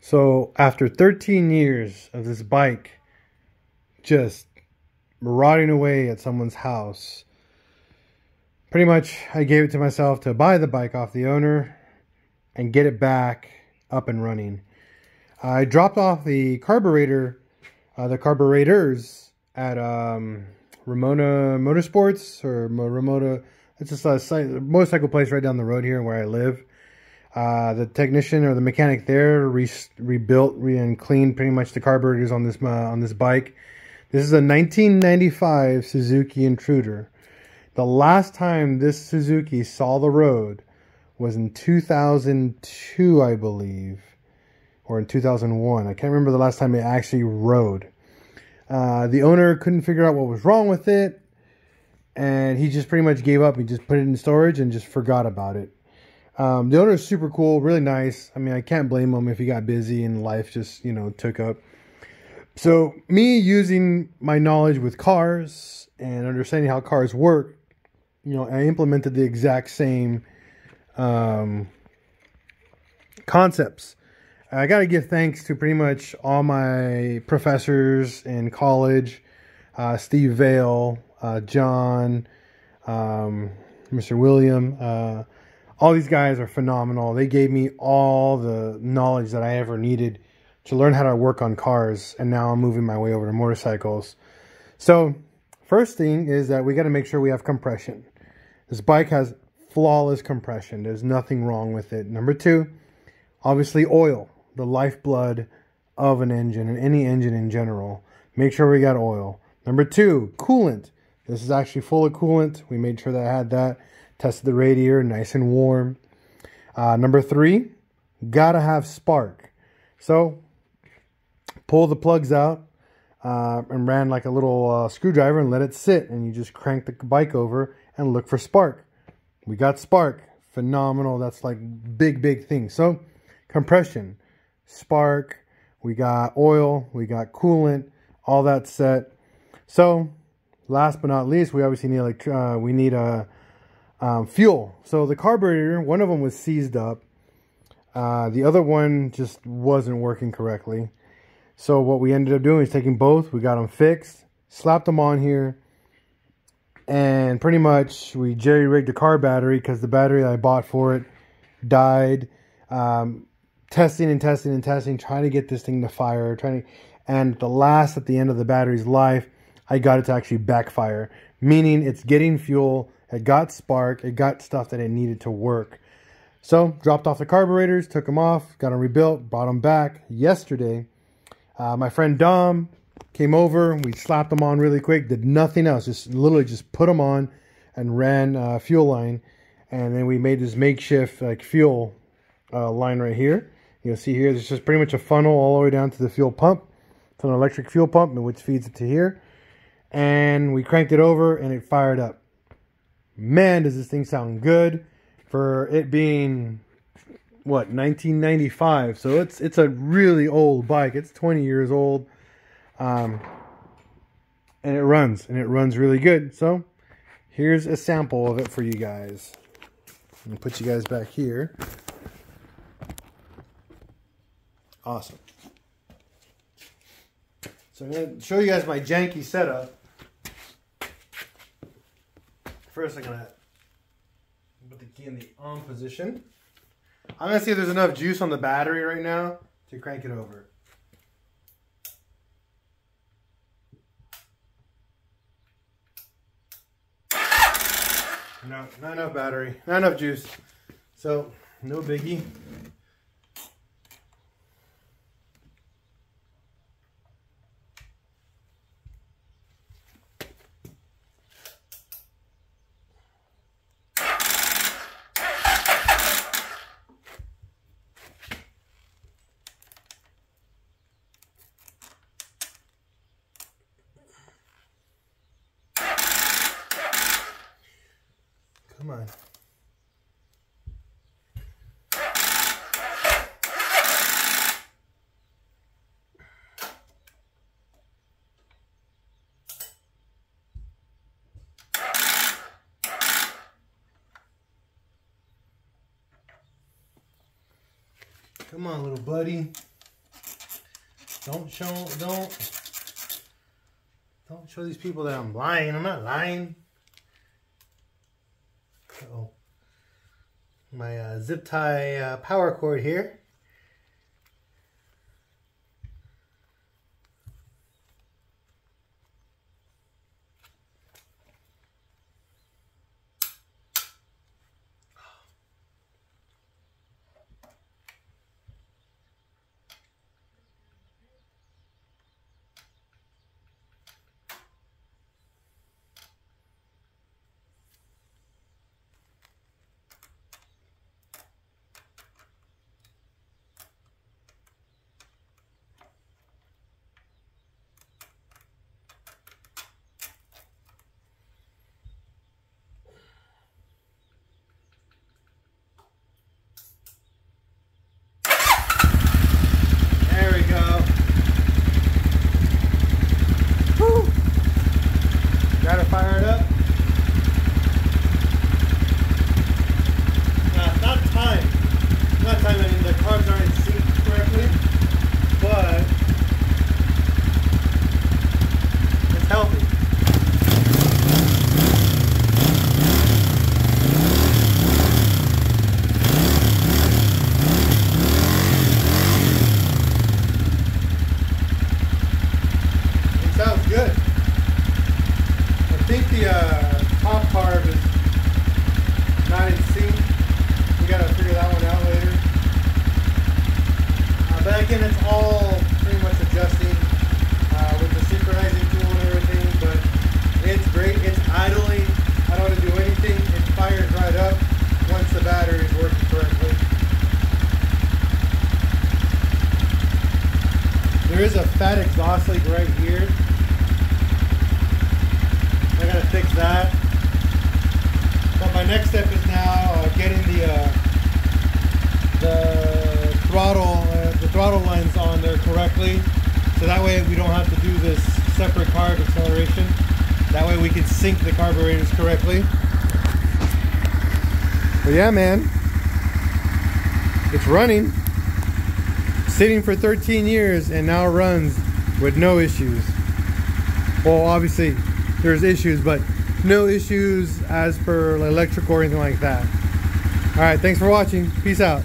So after 13 years of this bike just rotting away at someone's house, pretty much I gave it to myself to buy the bike off the owner and get it back up and running. I dropped off the carburetors at Ramona Motorsports, or Ramona. It's just a motorcycle place right down the road here where I live. The technician or the mechanic there rebuilt and cleaned pretty much the carburetors on this bike. This is a 1995 Suzuki Intruder. The last time this Suzuki saw the road was in 2002, I believe, or in 2001. I can't remember the last time it actually rode. The owner couldn't figure out what was wrong with it, and he just pretty much gave up. He just put it in storage and just forgot about it. The owner is super cool, really nice. I mean, I can't blame him if he got busy and life just, took up. So me using my knowledge with cars and understanding how cars work, I implemented the exact same concepts. I got to give thanks to pretty much all my professors in college, Steve Vale, John, Mr. William. All these guys are phenomenal. They gave me all the knowledge that I ever needed to learn how to work on cars, and now I'm moving my way over to motorcycles. So first thing is that we got to make sure we have compression. This bike has flawless compression. There's nothing wrong with it. Number two, obviously oil, the lifeblood of an engine and any engine in general. Make sure we got oil. Number two, coolant. This is actually full of coolant. We made sure that I had that. Tested the radiator, nice and warm. Number three, gotta have spark. So pull the plugs out and ran like a little screwdriver and let it sit, and you just crank the bike over and look for spark. We got spark. Phenomenal. That's like big thing. So compression, spark, we got oil, we got coolant, all that set. So last but not least, we obviously need fuel. So the carburetor, one of them was seized up. The other one just wasn't working correctly. So what we ended up doing is taking both. We got them fixed, slapped them on here, and pretty much we jerry-rigged the car battery because the battery I bought for it died. Testing and testing, trying to get this thing to fire, and at the end of the battery's life, I got it to actually backfire, meaning it's getting fuel, it got spark, it got stuff that it needed to work. So dropped off the carburetors, took them off, got them rebuilt, brought them back yesterday. My friend Dom came over, we slapped them on really quick, did nothing else, literally just put them on and ran fuel line, and then we made this makeshift fuel line right here. You'll see here, there's just pretty much a funnel all the way down to the fuel pump. It's an electric fuel pump, which feeds it to here. And we cranked it over and it fired up. Man, does this thing sound good for it being, what, 1995. So it's a really old bike. It's 20 years old. And it runs really good. So here's a sample of it for you guys. I'm going to put you guys back here. Awesome. So I'm going to show you guys my janky setup. First, I'm going to put the key in the on position. I'm going to see if there's enough juice on the battery right now to crank it over. No, not enough battery, not enough juice. So, no biggie. Come on. Come on, little buddy. Don't show these people that I'm lying. I'm not lying. Uh-oh. My zip tie power cord here. Gotta fire it up. Not time. Not time, I mean the carbs aren't synced correctly, but it's healthy. It sounds good. I think the top carb is not in sync. We gotta figure that one out later. But again, it's all pretty much adjusting with the synchronizing tool and everything. But it's great. It's idling. I don't have to do anything. It fires right up once the battery is working correctly. There is a fat exhaust leak right here. I gotta fix that. But my next step is now getting the throttle lines on there correctly, so that way we don't have to do this separate carb acceleration. That way we can sync the carburetors correctly. But yeah, man, it's running. Sitting for 13 years and now runs with no issues. Well, obviously there's issues, but no issues as per electric or anything like that. All right, thanks for watching. Peace out.